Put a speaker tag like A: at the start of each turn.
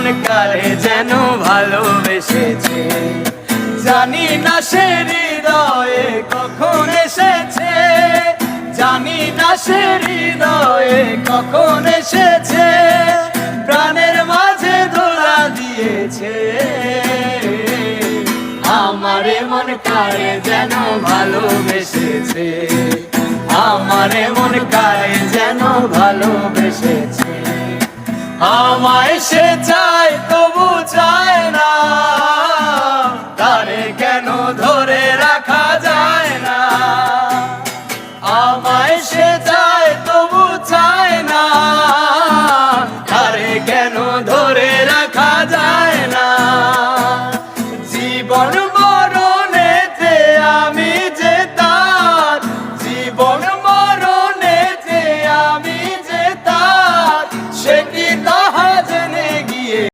A: মন কারে যেন ভালোবেসেছে, জানি না সে হৃদয়ে কখন এসেছে, জানি না সে হৃদয়ে কখন এসেছে, প্রাণের মাঝে দোলা দিয়েছে। আমারে মন কারে যেন ভালোবেসেছে, আমারে মন কারে যেন ভালোবেসেছে। আমায় সে